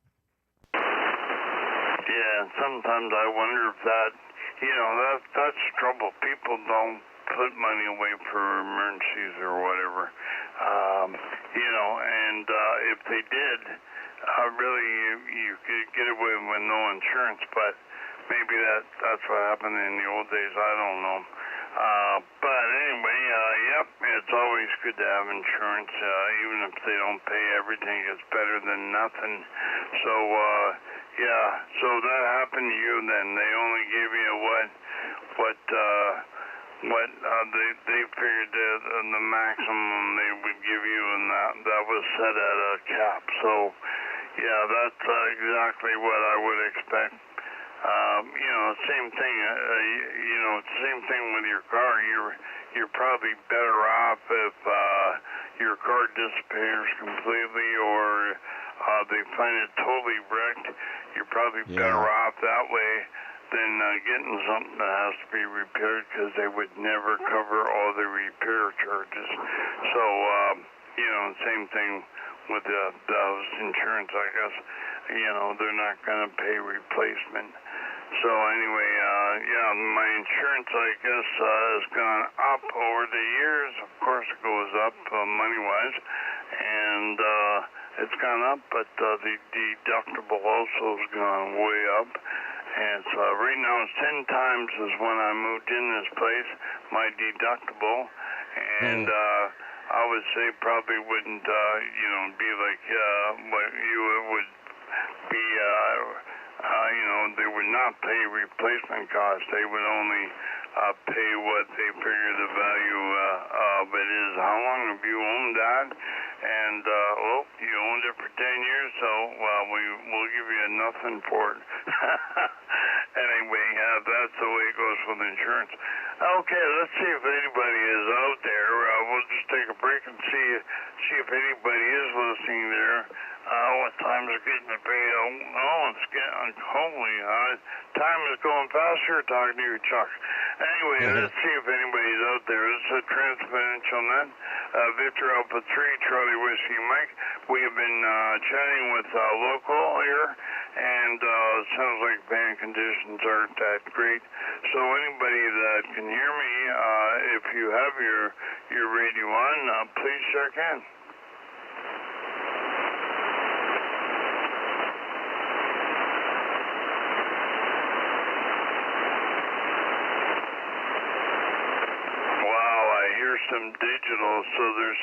Yeah, sometimes I wonder if that's the trouble. People don't put money away for emergencies or whatever. And if they did, really you could get away with no insurance, but maybe that's what happened in the old days. I don't know. But anyway, yep, it's always good to have insurance. Even if they don't pay everything, it's better than nothing. So, yeah, so that happened to you then. They only gave you they figured the maximum they would give you, and that was set at a cap. So, yeah, that's exactly what I would expect. Same thing. Same thing with your car. You're probably better off if your car disappears completely, or they find it totally wrecked. You're probably better off that way than getting something that has to be repaired, because they would never cover all the repair charges. So, same thing with the house insurance, I guess. They're not going to pay replacement. So anyway, my insurance, I guess, has gone up over the years. Of course, it goes up money-wise, and it's gone up, but the deductible also has gone way up. And so right now it's 10 times as when I moved in this place, my deductible, and I would say probably wouldn't, be like what you would be. They would not pay replacement costs. They would only pay what they figure the value of it is. How long have you owned that? And, you owned it for 10 years, so, we'll give you nothing for it. Anyway, that's the way it goes with insurance. Okay, let's see if anybody is out there. We'll just take a break and see if anybody is listening there. What time is it getting to be? It's getting, holy, time is going faster talking to you, Chuck. Anyway, let's see if anybody's out there. This is a TransProvincial Net. Victor Alpha 3, Charlie Whiskey Mike. We have been chatting with local here, and it sounds like band conditions aren't that great. So anybody that can hear me, if you have your radio on, please check in. Some digital, so there's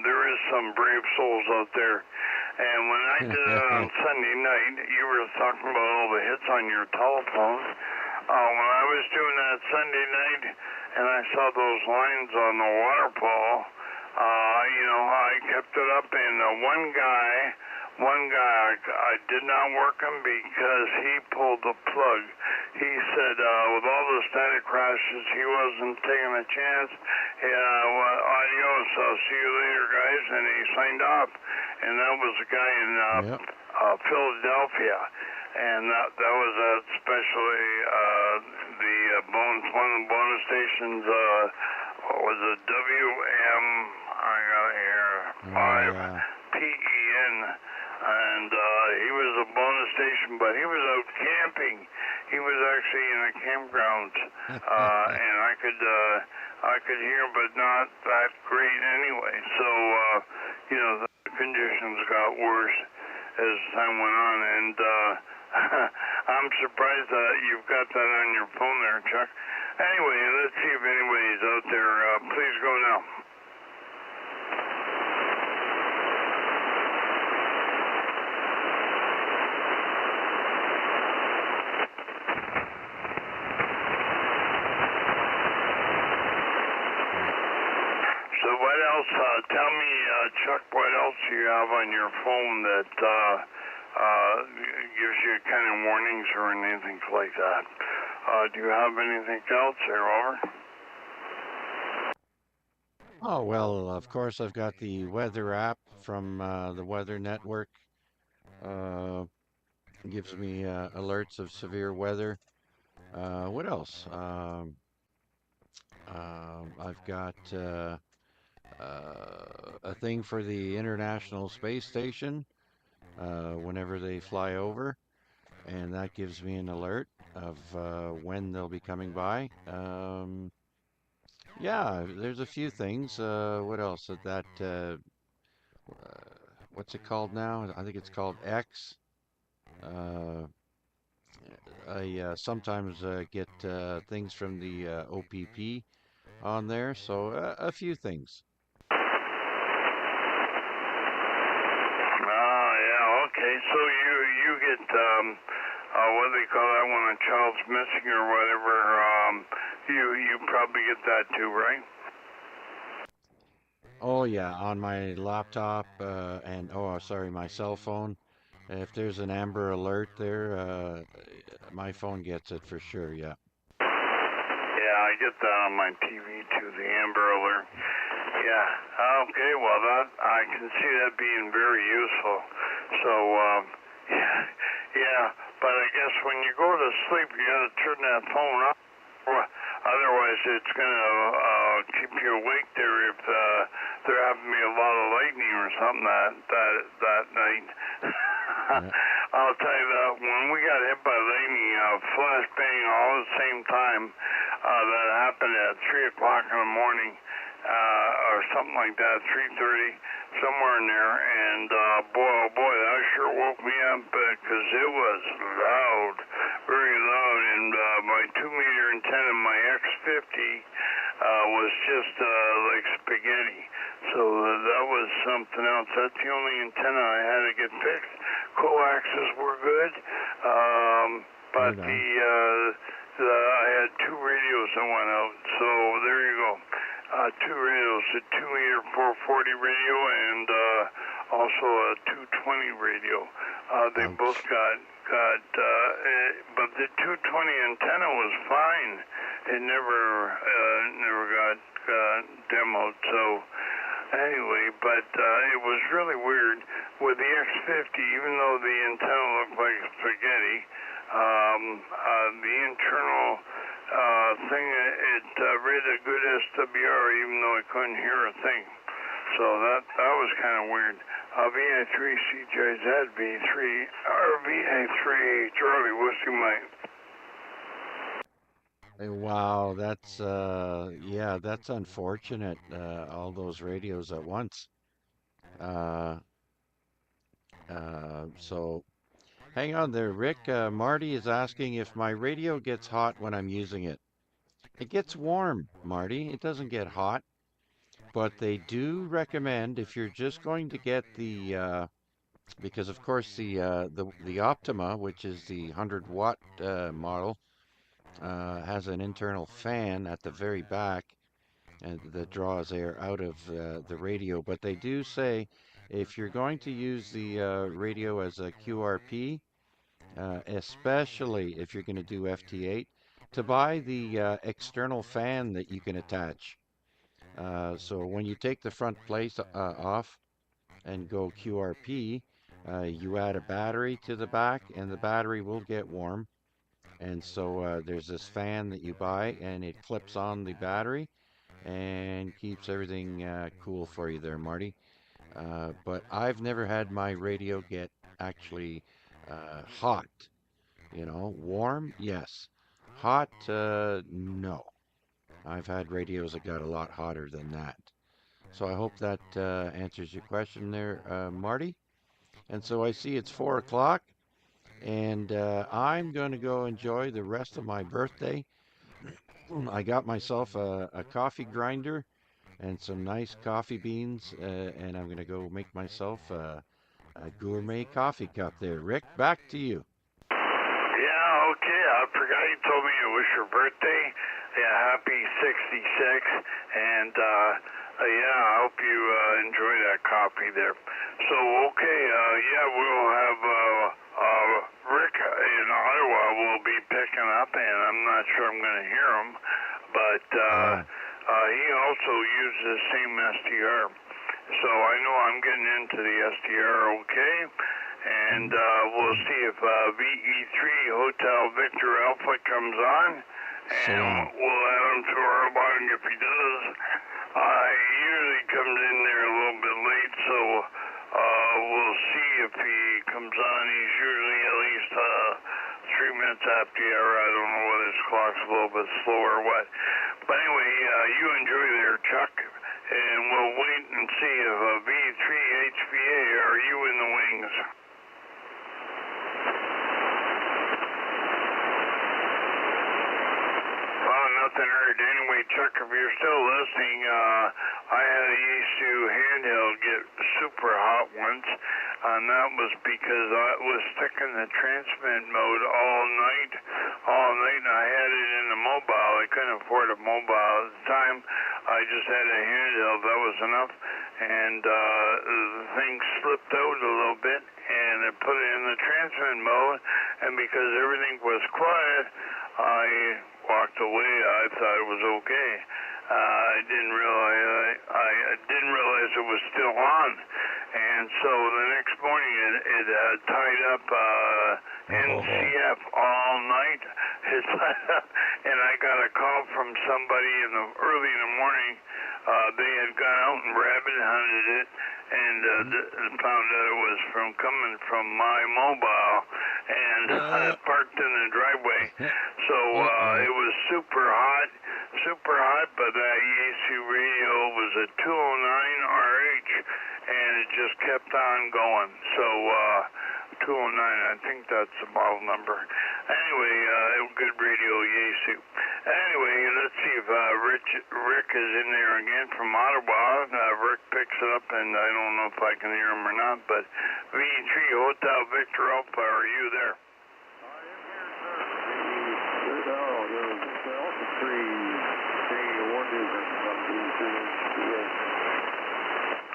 there is some brave souls out there. And when I did it on Sunday night, you were talking about all the hits on your telephone. When I was doing that Sunday night, and I saw those lines on the waterfall, I kept it up, and one guy, I did not work him because he pulled the plug. He said with all the static crashes, he wasn't taking a chance. Adios, I'll see you later, guys. And he signed off. and that was a guy in Yep. Philadelphia, and that was especially one of the bonus stations. What was it? WM? I got it here. Oh, yeah. PEN, and he was a bonus station, but he was out camping. He was actually in a campground, and I could hear, but not that great anyway. So the conditions got worse as time went on, and I'm surprised that you've got that on your phone there, Chuck. Anyway, let's see if anybody's out there. Please go now. So what else? Tell me, Chuck, what else do you have on your phone that gives you kind of warnings or anything like that? Do you have anything else there, over? Oh, well, of course, I've got the weather app from the Weather Network. Gives me alerts of severe weather. What else? I've got a thing for the International Space Station whenever they fly over, and that gives me an alert of when they'll be coming by. Yeah, there's a few things. What else? What's it called now? I think it's called X. Uh, I sometimes get things from the OPP on there, so a few things. Yeah, okay. So you get what do they call that when a child's missing or whatever? You probably get that too, right? Oh yeah, on my laptop and sorry, my cell phone. If there's an Amber Alert there, my phone gets it for sure. Yeah. Yeah, I get that on my TV too, the Amber Alert. Yeah. Okay. Well, that I can see that being very useful. So yeah. But I guess when you go to sleep, you got to turn that phone off. Otherwise, it's gonna keep you awake there if there happened to be a lot of lightning or something that night. I'll tell you that when we got hit by lightning, flash bang all at the same time. That happened at 3 o'clock in the morning, or something like that, 3:30, somewhere in there. And boy, oh boy, that sure woke me up because it was loud, very loud. And my 2-meter antenna, my X50, was just like spaghetti. So that was something else. That's the only antenna I had to get fixed. Coaxes were good, but I had 2 radios that went out. So there you go. 2 radios, a 2-meter 440 radio and also a 220 radio. They both got, but the 220 antenna was fine. It never got demoed. So anyway, but it was really weird with the X50. Even though the antenna looked like spaghetti, the internal thing, it read a good SWR even though I couldn't hear a thing. So that was kind of weird. VA3 CJZ V3 or VA3 Charlie Whiskey Mike. Wow, that's that's unfortunate. All those radios at once. So hang on there, Rick. Marty is asking if my radio gets hot when I'm using it. It gets warm, Marty. It doesn't get hot. But they do recommend if you're just going to get the because of course the Optima, which is the 100-watt model, has an internal fan at the very back and that draws air out of the radio. But they do say if you're going to use the radio as a QRP, especially if you're going to do FT8, to buy the external fan that you can attach. So when you take the front plate off, and go QRP, you add a battery to the back, and the battery will get warm. And so there's this fan that you buy, and it clips on the battery and keeps everything cool for you there, Marty. But I've never had my radio get actually hot. You know, warm, yes. Hot, no. I've had radios that got a lot hotter than that. So I hope that answers your question there, Marty. And so I see it's 4 o'clock, and I'm going to go enjoy the rest of my birthday. I got myself a coffee grinder and some nice coffee beans, and I'm going to go make myself a gourmet coffee cup there. Rick, back to you. Yeah, okay. I forgot you told me it was your birthday. Yeah, happy 66. And yeah, I hope you enjoy that coffee there. So, okay, yeah, we'll have Rick in Ottawa will be picking up, and I'm not sure I'm going to hear him, but he also uses the same SDR. So I know I'm getting into the SDR okay. And we'll see if VE3 Hotel Victor Alpha comes on, and we'll add him to our log if he does. He usually comes in there a little bit late, so we'll see if he comes on. He's usually at least 3 minutes after the hour. I don't know whether his clock's a little bit slow or what. But anyway, you enjoy there, Chuck, and we'll wait and see if V3 HVA, are you in the wings? Nothing heard. Anyway, Chuck, if you're still listening, I had a Yaesu handheld get super hot once, and that was because I was stuck in the transmit mode all night, and I had it in the mobile. I couldn't afford a mobile at the time. I just had a handheld. That was enough, and the thing slipped out a little bit, and it put it in the transmit mode, and because everything was quiet, I walked away. I thought it was okay. I didn't realize it was still on, and so the next morning it tied up NCF all night. It tied up, and I got a call from somebody early in the morning. They had gone out and rabbit hunted it, and found out it was coming from my mobile, and I parked in the driveway. So it was super hot, but that Yaesu radio was a 209 RH, and it just kept on going. So 209, I think that's the model number. Anyway, good radio, Yaesu. Anyway, let's see if Rick is in there again from Ottawa. Rick picks it up, and I don't know if I can hear him or not, but V3 Hotel Victor Alpha, are you there?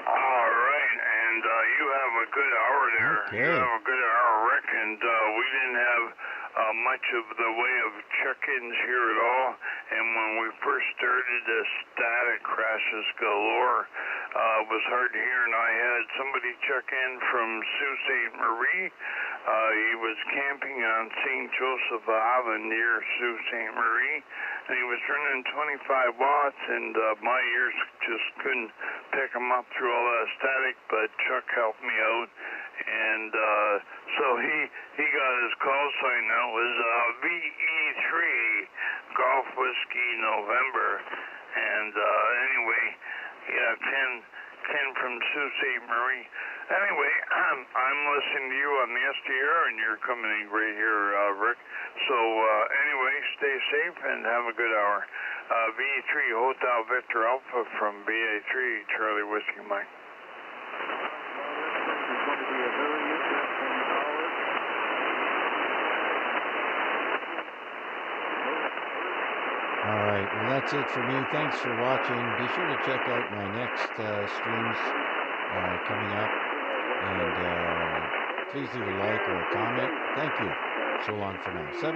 All right, and you have a good hour there. Okay. You have a good hour, Rick, and we didn't have much of the way of check-ins here at all. And when we first started, the static crashes galore. It was hard to hear, and I had somebody check in from Sault Ste. Marie. He was camping on St. Joseph Island near Sault Ste. Marie, and he was running 25 watts, and my ears just couldn't pick him up through all that static, but Chuck helped me out, and so he got his call sign. That was VE3 Golf Whiskey November, and anyway, yeah, Ken from Sault Ste. Marie. Anyway, I'm listening to you on the SDR, and you're coming in great here, Rick. So anyway, stay safe and have a good hour. V3 Hotel Victor Alpha from BA3 Charlie Whiskey Mike. All right, well, that's it for me. Thanks for watching. Be sure to check out my next streams coming up. And please leave a like or a comment. Thank you. So long for now. 7-3.